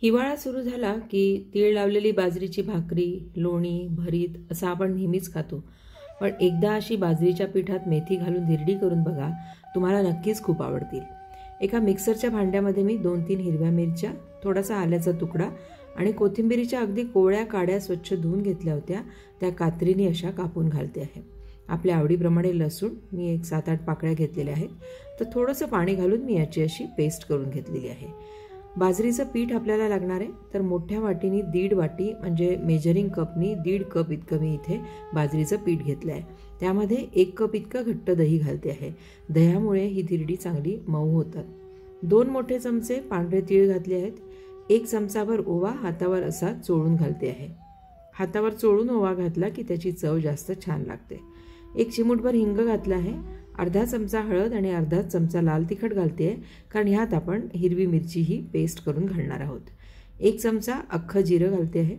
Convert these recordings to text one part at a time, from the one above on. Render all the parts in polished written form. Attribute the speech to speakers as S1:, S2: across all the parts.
S1: हिवाळा सुरू झाला की तीळ लावलेली बाजरीची भाकरी, लोणी, भरीत असं आपण नेहमीच खातो. पण एकदा अशी बाजरीच्या पिठात मेथी घालून धिरडी करून बघा, तुम्हाला नक्कीच खूप आवडतील. एका मिक्सरच्या भांड्यामध्ये मी 2-3 हिरव्या मिरच्या, थोडासा आल्याचा तुकडा आणि कोथिंबिरीच्या अगदी कोवळ्या काड्या स्वच्छ धुवून घेतल्या होत्या. त्या कात्रीने अशा कापून घालते आहे. आपल्या आवडीप्रमाणे लसूण मी एक 7-8 पाकळ्या घेतलेल्या आहेत. तर थोडंसं पाणी घालून मी याची अशी पेस्ट करून घेतलेली आहे. बाजरीचं पीठ आपल्याला लागणार आहे. तर मोठ्या वाटीनी 1.5 वाटी म्हणजे मेजरिंग कपनी 1.5 कप इतकं मी इथे बाजरीचं पीठ घेतलं आहे. त्यामध्ये 1 कप इतकं घट्ट दही घालते आहे. दह्यामुळे ही धिरडी चांगली मऊ होतात. 2 मोठे चमचे पांढरे तीळ घातले आहेत. 1 चमचाभर ओवा हातावर असा चोळून घालते आहे. हातावर चोळून ओवा घातला की त्याची चव जास्त छान लागते. 1 चिमूटभर हिंग घातला आहे. अर्धा चमचा हळद आणि अर्धा चमचा लाल तिखट घालते आहे, कारण ह्यात आपण हिरवी मिरची ही पेस्ट करून घालणार आहोत. 1 चमचा अख्खं जिरं घालते आहे.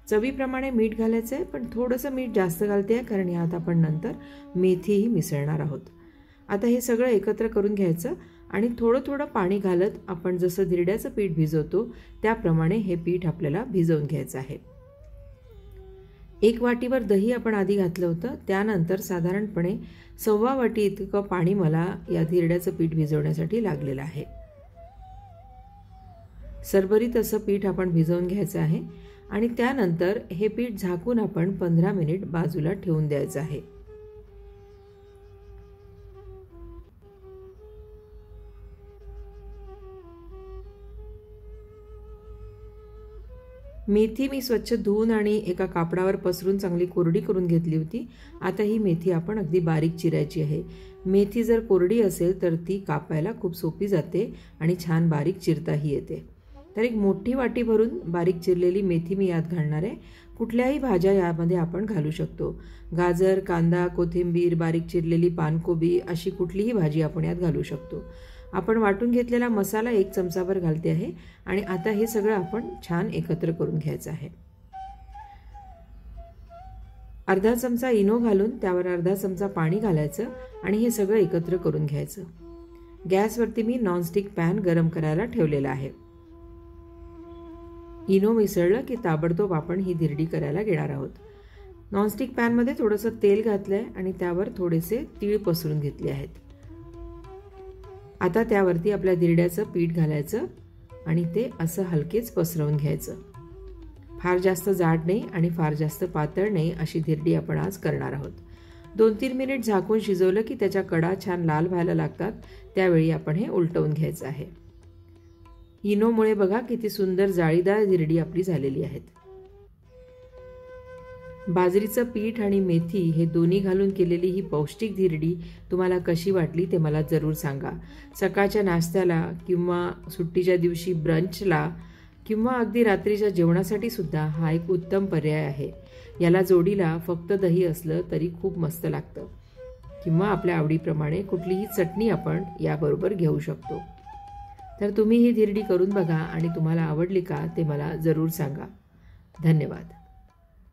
S1: चवीप्रमाणे मीठ घालायचं आहे, पण थोडंसं मीठ जास्त घालते आहे, कारण ह्यात आपण नंतर मेथीही मिसळणार आहोत. आता हे सगळं एकत्र करून घ्यायचं आणि थोडं थोडं पाणी घालत आपण जसं धिरड्याचं पीठ भिजवतो त्याप्रमाणे हे पीठ आपल्याला भिजवून घ्यायचं आहे. 1 वाटीवर दही आपण आधी घातलं होतं. त्यानंतर साधारणपणे 1/4 वाटी इतकं पाणी मला या धिरड्याचं पीठ भिजवण्यासाठी लागलेलं आहे. सरभरीत असं पीठ आपण भिजवून घ्यायचं आहे आणि त्यानंतर हे पीठ झाकून आपण 15 मिनिट बाजूला ठेवून द्यायचं आहे. मेथी मी स्वच्छ धुवून आणि एका कापडावर पसरून चांगली कोरडी करून घेतली होती. आता ही मेथी आपण अगदी बारीक चिरायची आहे. मेथी जर कोरडी असेल तर ती कापायला खूप सोपी जाते आणि छान बारीक चिरताही येते. तर एक मोठी वाटी भरून बारीक चिरलेली मेथी मी यात घालणार आहे. कुठल्याही भाज्या यामध्ये आपण घालू शकतो. गाजर, कांदा, कोथिंबीर, बारीक चिरलेली पानकोबी अशी कुठलीही भाजी आपण यात घालू शकतो. आपण वाटून घेतलेला मसाला 1 चमचाभर घालते आहे आणि आता हे सगळं आपण छान एकत्र करून घ्यायचं आहे. अर्धा चमचा इनो घालून त्यावर अर्धा चमचा पाणी घालायचं आणि हे सगळं एकत्र करून घ्यायचं. गॅसवरती मी नॉनस्टिक पॅन गरम करायला ठेवलेला आहे. इनो मिसळलं की ताबडतोब आपण ही धिरडी करायला घेणार आहोत. नॉनस्टिक पॅनमध्ये थोडंसं तेल घातलंय आणि त्यावर थोडेसे तीळ पसरून घेतले आहेत. आता त्यावरती आपल्या धिरड्याचं पीठ घालायचं आणि ते असं हलकेच पसरवून घ्यायचं. फार जास्त जाड नाही आणि फार जास्त पातळ नाही अशी धिरडी आपण आज करणार आहोत. 2-3 मिनिट झाकून शिजवलं की त्याच्या कडा छान लाल व्हायला लागतात. त्यावेळी आपण हे उलटवून घ्यायचं आहे. इनोमुळे बघा किती सुंदर जाळीदार धिरडी आपली झालेली आहेत. बाजरीचं पीठ आणि मेथी हे दोन्ही घालून केलेली ही पौष्टिक धिरडी तुम्हाला कशी वाटली ते मला जरूर सांगा. सकाळच्या नाश्त्याला किंवा सुट्टीच्या दिवशी ब्रंचला किंवा अगदी रात्रीच्या जेवणासाठी सुद्धा हा एक उत्तम पर्याय आहे. याला जोडीला फक्त दही असलं तरी खूप मस्त लागतं किंवा आपल्या आवडीप्रमाणे कुठलीही चटणी आपण याबरोबर घेऊ शकतो. तर तुम्ही ही धिरडी करून बघा आणि तुम्हाला आवडली का ते मला जरूर सांगा. धन्यवाद.